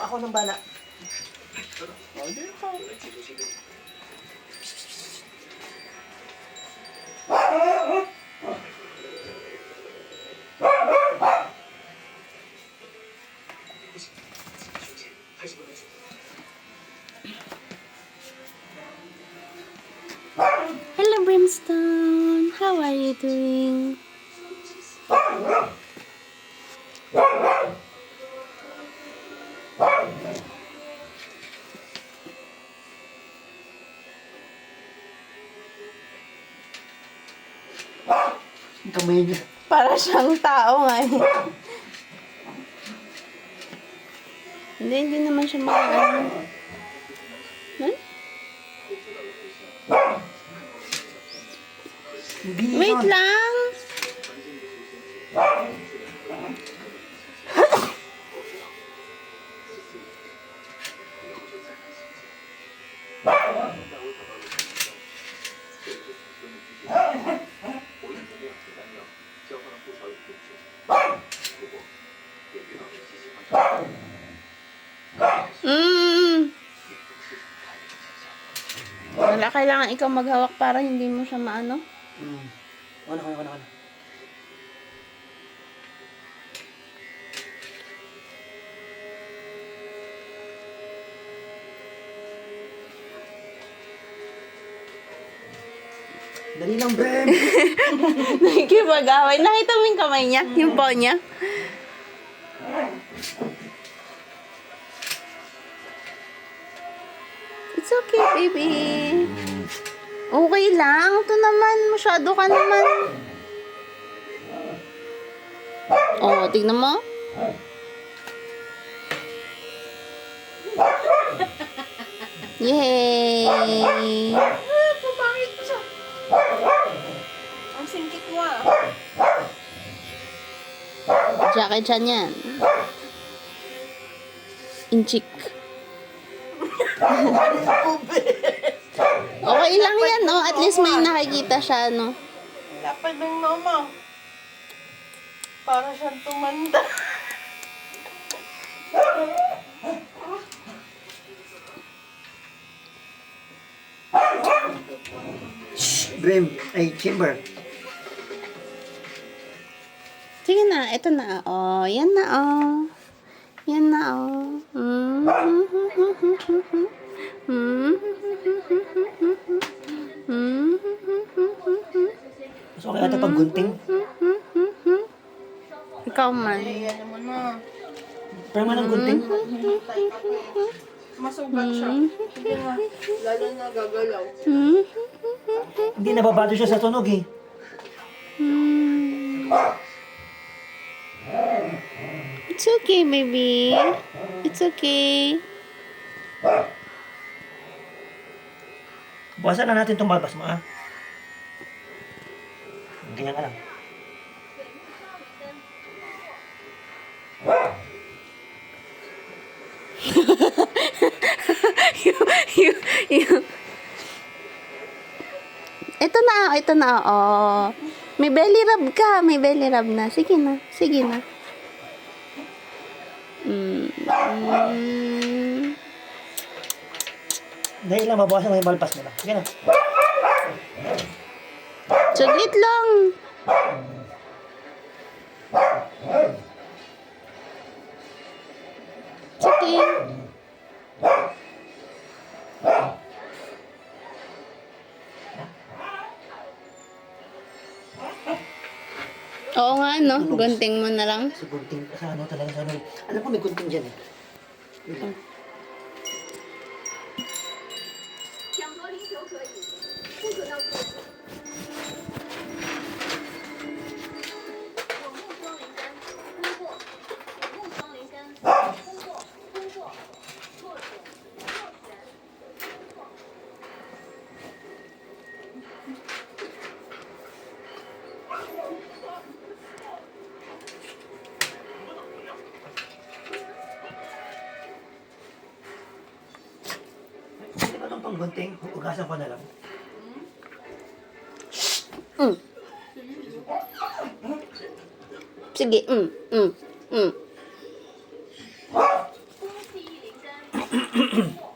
Ako ng bala. Oh, hindi ka. Hello, Brimstone. How are you doing? Ang kamay niya. Para siyang tao nga eh. Hindi naman siya makakaano. Huh? Hindi Wait yun. lang. Wala, kailangan ikaw maghawak para hindi mo siya maano. Ano. Dali lang, Brem. Nakikipag-away. Nakita mo yung kamay niya? Yung paw niya? It's okay, baby. Okay lang. Ito naman. Masyado ka naman. Oh, tignan mo. Yay! Pumangit mo siya. Ang singkit mo ah. Jackie Chan yan. Inchik. Okay lang yan, no? At least may nakikita siya, no? Lapad ng mama. Para siyang tumanda. Brem, ay, Chamber. Sige na, ito na. Oh, yan na, oh. Yan na, oh. Mas okay ata pag gunting. Ikaw man. Ayan naman na. Pero man ang gunting. Masugat siya. Sige nga. Lalo na gagalaw. Hindi nababato siya sa tunog eh. It's okay, baby. It's okay. Buwasan na natin itong balbas mo, ah. Ganyan ka lang. you. Ito na, oh. May belly rub ka. May belly rub na. Sige na. Dahil lang, mabawasan mo yung balbas mo lang. Sige na. Saglit lang. Sige. Oo nga, no? Gunting mo na lang. Sa gunting, sa ano talaga, sa ano. Alam ko may gunting dyan eh. Yun lang. 抢夺灵球可以，不可到克制。我木桩灵根通过，我木桩灵根通过，落选，通过。 Hindi ba itong panggunting? Ugasan ko na lang. Sige, 工作。